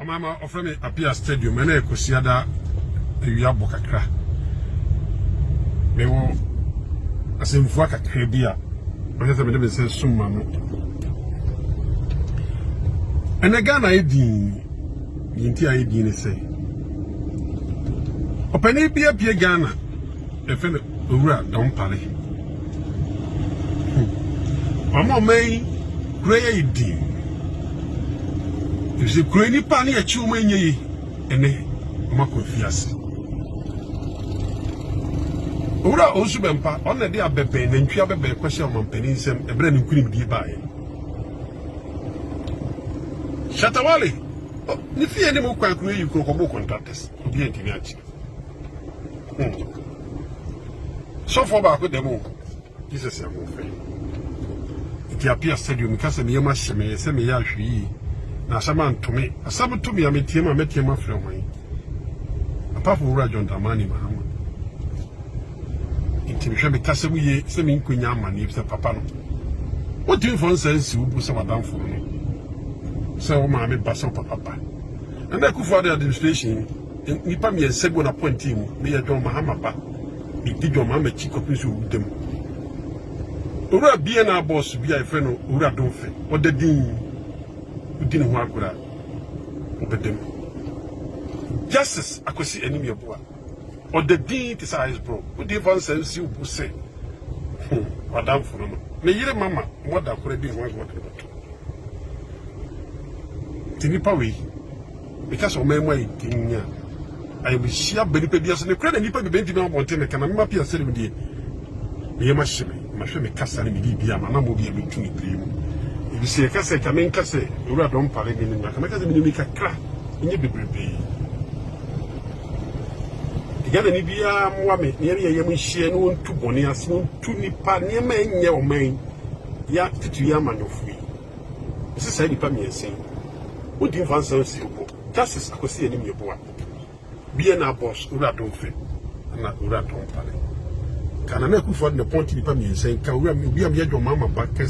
Mama offer me Appiah Stadium and Ekosiada Yabokakra. Me wo asemfua kakra bia. Onye se me dem se summa no. Ene Ghana edin yinti ayedin ne se. Opani bia pie Ghana e fe no owura don pale. Mama mai prayer edin. You see, Granny Pani a children ye, and a Macofias. Ora also bempa on the day of Bebe and Chiabe question on pennies and a brand new cream be by. Shatawali, if you any more quite you could come contractors to be anti. So far back with the moon, this is a move. It appears Stadium because the Yamash may send me yashi. Na sama to me ametiema metiema from me apart from Rajon Damani Mahama intimishwe bekase wiye se me nkunya amane se papa no what do you for sense you bu se wadam for no se o ma me basa papa and Akufo Addo administration nipa me ensego na point team me ye John Mahama ba bi di John Mahama chiko pinso udem ora bia na boss bia e fe no ora don fe o de din udin ho akura obedem justice akosi enemy oboa or the din to size bro we dey for sense you bu say madam for no me yire mama mo da kura bi ho akura tinipa we because o memo yi tinya I will share benipa bi aso ne kura nipa bi benti na bonte me kana me Appiah Stadium die me yema hwe me kasa ne bi bia ma na mo bi me tuni premu. You see, Cassa, Kamen Casse, you are don't parade in the Kamaka crack in your baby. The Ghana Nibia Mwame, nearly a young share no one to Bonias, no to Nipa, near man, your main, yak to Yaman of free. This is Eddie Pammy saying, what do you want to say? Justice, I could see any boy. Be an boss, Ura don't fit, and not Ura don't parade. Can I make for the point to be saying, can we have your mamma back? Can I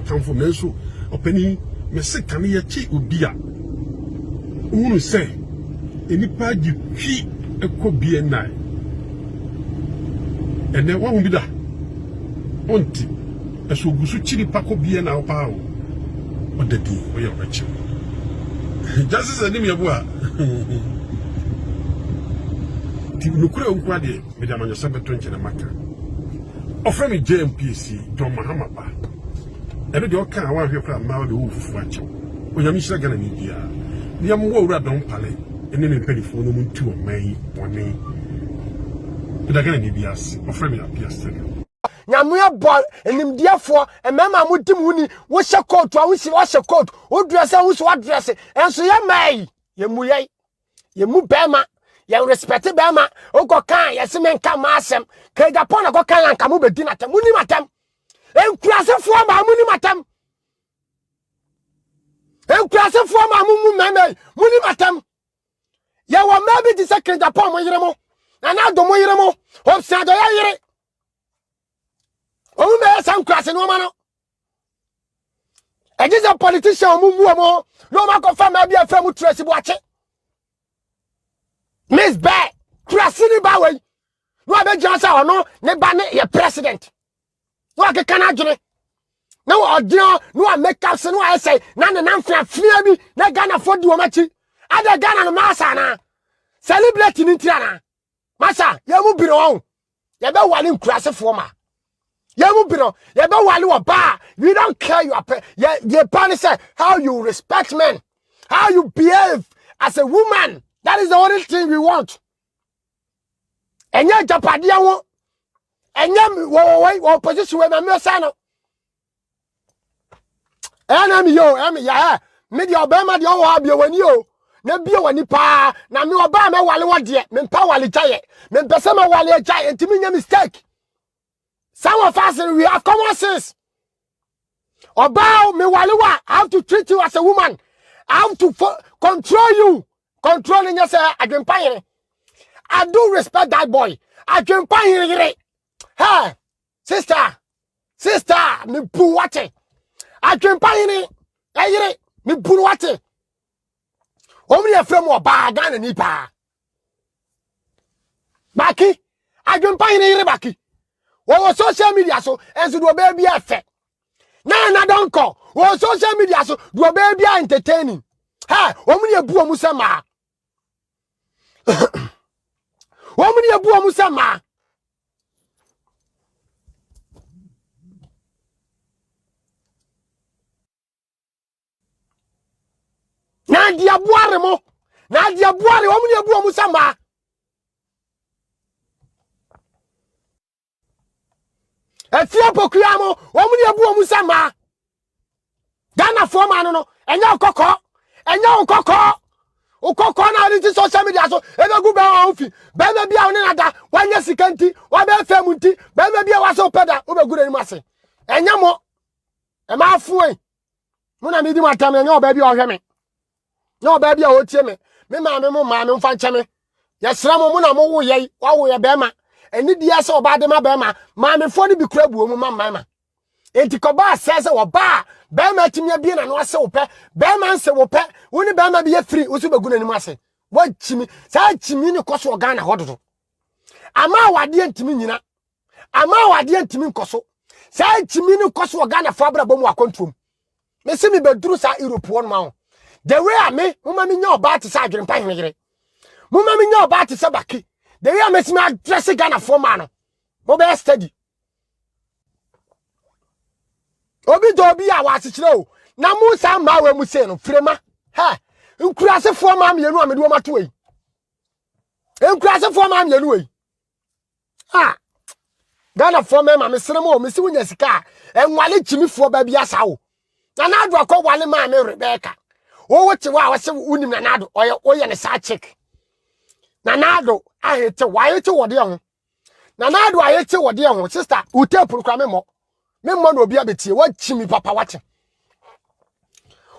come from Nensu or Penny? Messi can you cheat with beer? Who say, any part you cheat a could be a night. And then what will be that? Auntie, as we go to Chili Paco be an hour power. What the day we are rich. Just as a name of what? Nukure unkwade, Madame Yosemite 20 na maka. Offer me JMPC, John Mahama ba. Ebe de oka wa hwe kra ma de wufu ache. Onyame hira Ghana ni bia. Niam wo wura don pale. Ene ne mpelifo no muntu o mai bone. Ebe Ghana ni bia. Offer me Appiah Stadium. Nyamuya ball enimdiafo emema mudim huni wo hye coat a wo hye coat wo dress a wo dress enso ye mai ye muyai ye mu bema ye respect bema o go kan ye se menka ma asem ke Japan go kan anka mu bedi natam muni matam enkurasefo ma muni matam enkurasefo ma mu meme muni matam ye wo maybe di second Japan mo yire mo na do mo yire mo o sa do ya yire o me san kurase no ma no e just a politician o mu mo no ma ko fa ma bia fa mu tresi bo ache Miss Bear, Krasini Bawe. No, I bet Johnson or no, ne banner your president. No, I can't do it. No, or no, I make up, no, I say, none and I'm fear me, no Ghana for do a match. Other Ghana Masana. Celebrating in Tiana. Massa, you will be wrong. You know one in Krasa former. You will be wrong. You know one you bar. You don't care your parents say how you respect men, how you behave as a woman. That is the only thing we want. And yet, Japadia won't. And yet, we position with my Messano. And yeah, Media Obama, the Oabio, when you, Nebio, and Nipa, Nami Obama, while what yet, Mempower, Mempesama, while a giant, to me a mistake. Some of us, we have common sense. Obao, me Waliwa, I have to treat you as a woman. I have to control you. Controlling yourself, I can pay. I do respect that boy. I can pay. Hey, sister, me puwate. I can pay. Hey, me puwate. Omni a frame or bagan and nipa. Baki, I don't find any baki. What was social media so and so do a baby effect. Na don't call. What social media so do a baby entertaining. Ha, omni a bua musama. Omni a bua musama. Na dia buare mo. Na dia buare omni a bua musama. Efia pokua mo omni a bua musama. Ghana for man no enya okoko. Enya okoko. Okoko na ri social media so e be gu be onfi. Be be bia oni nada wanya sikanti, wa be fam nti, be be bia wa so peda, wo be gu ni mase. Enya mo. E ma afu e. Mo na mi di matam enya oba bia ohwe me. No oba bia o tie me. Me ma me mo ma me mfa nche me. Yesra mo na mo wo ye, wa wo ye be ma. Eni dia se oba de ma be ma me fo ni bi kura buo mu ma. Enti koba sese wo ba be ma timia bi na no ase wo pe be ma nse wo pe woni be ma bi ye free wo so bagu na nim ase wa chimi sa chimi ni koso organ na hododo ama wade antimi nyina ama wade antimi nkoso sa chimi ni koso organ na fa bra bom akontom me se me beduru sa Europe won ma ho the way ame mama mi nya oba te sa adwere pa hwegere mama mi nya oba te sa baki the way ame se me address Ghana for man no mo be study obi dobi a wasechire o na musa ma wa mu se no frema ha nkurasefo ma mienu amede wo mato yi nkurasefo ma mienu yi ha Ghana fo ma mesrem o mesi wunya sika enwale chimifo ba bia sa o na nado akọ wale ma me Rebecca wo wote wa wase unim na nado oye ne sa check na nado ahete wa yete wode ho na nado ayete wode ho sister utepuru kwa me mo no obi abetie wa chimi papa wache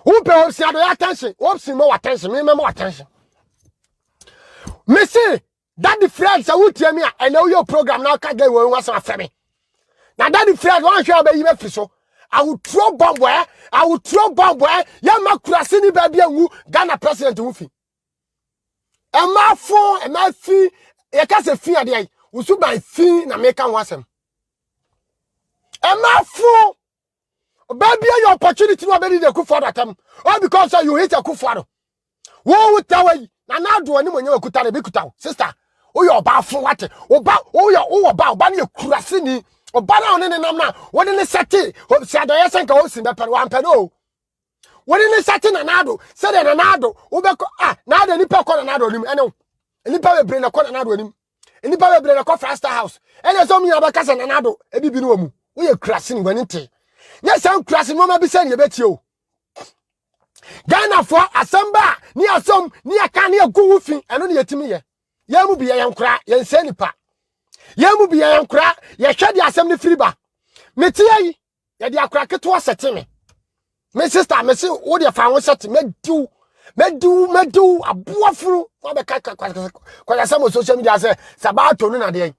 upe o si ado ya attention o si mo attention me mo attention me say daddy friends a wutie me a na your program na ka ga we wasa afeme na daddy friends wan hwe abayi be fi so I will throw bomb where ya makurase ni ba bia wu Ghana president wu fi e ma fo e ma fi e ka se fi ade ai wo su ban fi na me ka wasem Emafu baby your opportunity no be the Akufo Addo atam all because you hate Akufo Addo wo wutawai na nado ani monye wakuta na be kuta sister wo your ba fun wate oba wo ba na kurase ni oba na one ne nam na woni ne seti si adoye senka wo si be per wan pe no woni ne seti na nado se de na nado wo be nado ni pe ko na nado nim ene ni pa be bre na ko na nado nim ni pa be bre na ko Faster House ene so mi abaka se na nado ebibi no mu wo ye kurase ni wani te nya san kurase mo ma bi se ne beti o Ghana for asamba ni asom ni aka ni agu fi eno ne yetimi ye ya mu bi ye yankura ye nse nipa ya mu bi ye yankura ye hwede asem ne firi ba meti yi ye de akura keto asete me sister me se wo de fa won sete medu abuafuru wo be ka kwa asem social media se sabato no na de